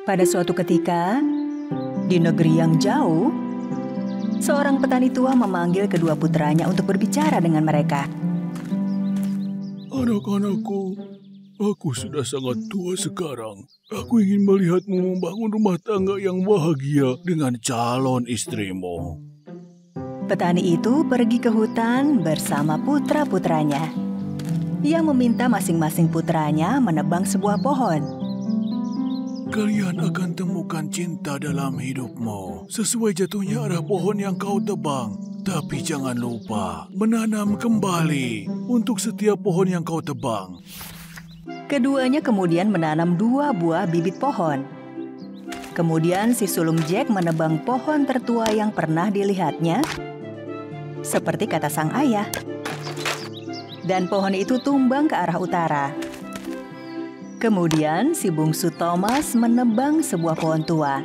Pada suatu ketika, di negeri yang jauh, seorang petani tua memanggil kedua putranya untuk berbicara dengan mereka. Anak-anakku, aku sudah sangat tua sekarang. Aku ingin melihatmu membangun rumah tangga yang bahagia dengan calon istrimu. Petani itu pergi ke hutan bersama putra-putranya. Ia meminta masing-masing putranya menebang sebuah pohon. Kalian akan temukan cinta dalam hidupmu. Sesuai jatuhnya arah pohon yang kau tebang. Tapi jangan lupa menanam kembali untuk setiap pohon yang kau tebang. Keduanya kemudian menanam 2 buah bibit pohon. Kemudian si sulung Jack menebang pohon tertua yang pernah dilihatnya, seperti kata sang ayah. Dan pohon itu tumbang ke arah utara. Kemudian si bungsu Thomas menebang sebuah pohon tua.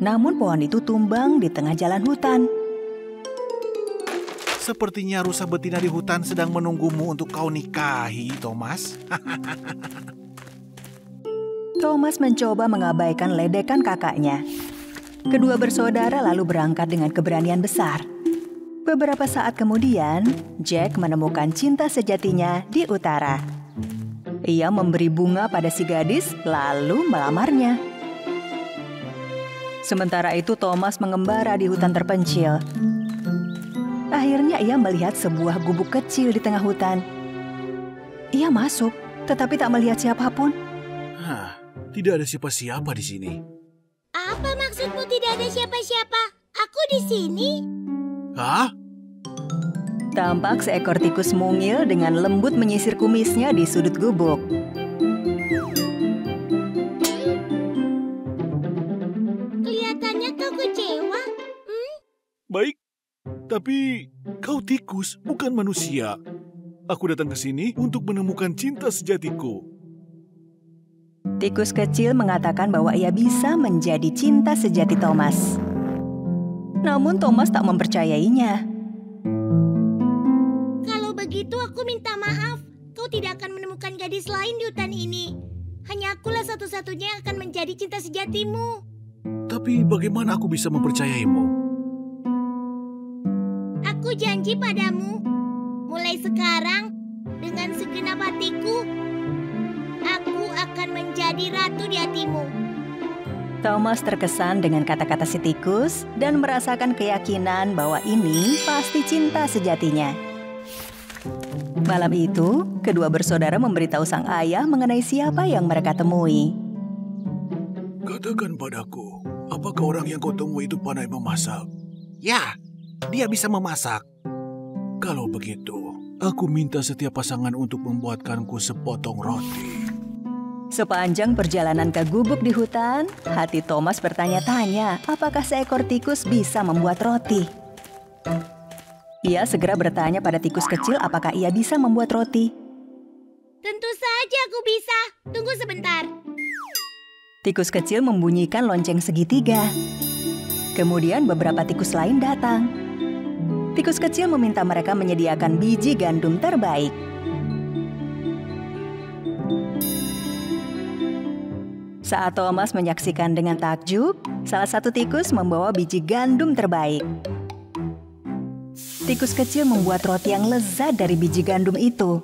Namun pohon itu tumbang di tengah jalan hutan. Sepertinya rusa betina di hutan sedang menunggumu untuk kau nikahi, Thomas. Thomas mencoba mengabaikan ledekan kakaknya. Kedua bersaudara lalu berangkat dengan keberanian besar. Beberapa saat kemudian, Jack menemukan cinta sejatinya di utara. Ia memberi bunga pada si gadis, lalu melamarnya. Sementara itu Thomas mengembara di hutan terpencil. Akhirnya ia melihat sebuah gubuk kecil di tengah hutan. Ia masuk, tetapi tak melihat siapapun. Tidak ada siapa-siapa di sini. Apa maksudmu tidak ada siapa-siapa? Aku di sini. Hah? Tampak seekor tikus mungil dengan lembut menyisir kumisnya di sudut gubuk. Kelihatannya kau kecewa. Baik, tapi kau tikus, bukan manusia. Aku datang ke sini untuk menemukan cinta sejatiku. Tikus kecil mengatakan bahwa ia bisa menjadi cinta sejati Thomas. Namun Thomas tak mempercayainya. Kalau begitu aku minta maaf. Kau tidak akan menemukan gadis lain di hutan ini. Hanya akulah satu-satunya yang akan menjadi cinta sejatimu. Tapi bagaimana aku bisa mempercayaimu? Aku janji padamu, mulai sekarang, dengan segenap hatiku, aku akan menjadi ratu di hatimu. Thomas terkesan dengan kata-kata si tikus dan merasakan keyakinan bahwa ini pasti cinta sejatinya. Malam itu, kedua bersaudara memberitahu sang ayah mengenai siapa yang mereka temui. Katakan padaku, apakah orang yang kau temui itu pandai memasak? Ya, dia bisa memasak. Kalau begitu, aku minta setiap pasangan untuk membuatkanku sepotong roti. Sepanjang perjalanan ke gubuk di hutan, hati Thomas bertanya-tanya apakah seekor tikus bisa membuat roti. Ia segera bertanya pada tikus kecil apakah ia bisa membuat roti. Tentu saja aku bisa. Tunggu sebentar. Tikus kecil membunyikan lonceng segitiga. Kemudian beberapa tikus lain datang. Tikus kecil meminta mereka menyediakan biji gandum terbaik. Saat Thomas menyaksikan dengan takjub, salah satu tikus membawa biji gandum terbaik. Tikus kecil membuat roti yang lezat dari biji gandum itu.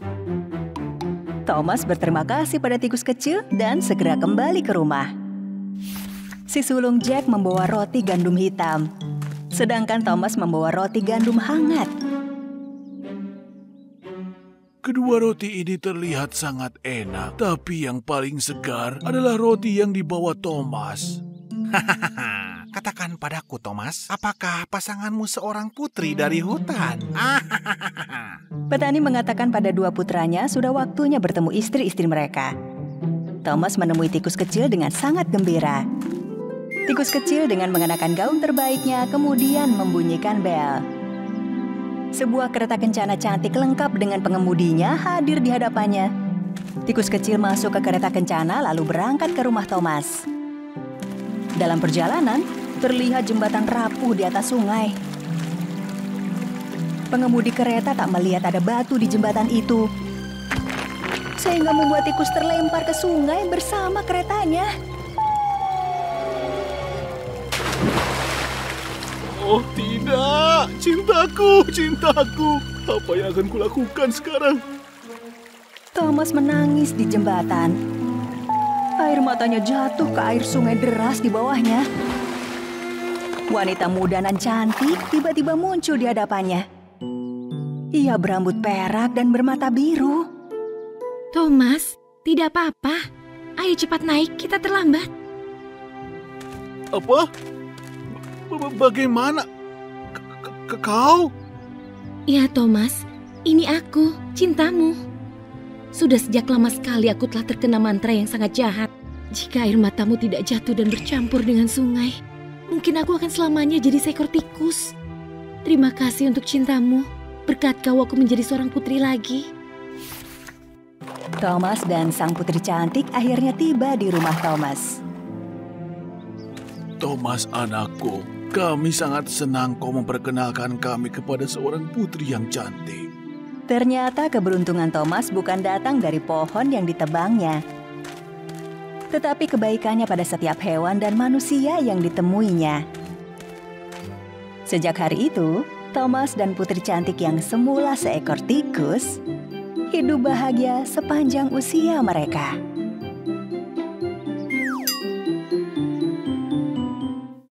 Thomas berterima kasih pada tikus kecil dan segera kembali ke rumah. Si sulung Jack membawa roti gandum hitam, sedangkan Thomas membawa roti gandum hangat. Kedua roti ini terlihat sangat enak, tapi yang paling segar adalah roti yang dibawa Thomas. Katakan padaku, Thomas, apakah pasanganmu seorang putri dari hutan? Petani mengatakan pada dua putranya sudah waktunya bertemu istri-istri mereka. Thomas menemui tikus kecil dengan sangat gembira. Tikus kecil dengan mengenakan gaun terbaiknya kemudian membunyikan bel. Sebuah kereta kencana cantik lengkap dengan pengemudinya hadir di hadapannya. Tikus kecil masuk ke kereta kencana lalu berangkat ke rumah Thomas. Dalam perjalanan, terlihat jembatan rapuh di atas sungai. Pengemudi kereta tak melihat ada batu di jembatan itu, sehingga membuat tikus terlempar ke sungai bersama keretanya. Oh tidak, cintaku. Apa yang akan kulakukan sekarang? Thomas menangis di jembatan. Air matanya jatuh ke air sungai deras di bawahnya. Wanita muda dan cantik tiba-tiba muncul di hadapannya. Ia berambut perak dan bermata biru. Thomas, tidak apa-apa. Ayo cepat naik, kita terlambat. Apa? Bagaimana? Kau? Ya Thomas, ini aku, cintamu. Sudah sejak lama sekali aku telah terkena mantra yang sangat jahat. Jika air matamu tidak jatuh dan bercampur dengan sungai, mungkin aku akan selamanya jadi seekor tikus. Terima kasih untuk cintamu. Berkat kau aku menjadi seorang putri lagi. Thomas dan sang putri cantik akhirnya tiba di rumah Thomas. Thomas anakku, kami sangat senang kau memperkenalkan kami kepada seorang putri yang cantik. Ternyata keberuntungan Thomas bukan datang dari pohon yang ditebangnya, tetapi kebaikannya pada setiap hewan dan manusia yang ditemuinya. Sejak hari itu, Thomas dan putri cantik yang semula seekor tikus hidup bahagia sepanjang usia mereka.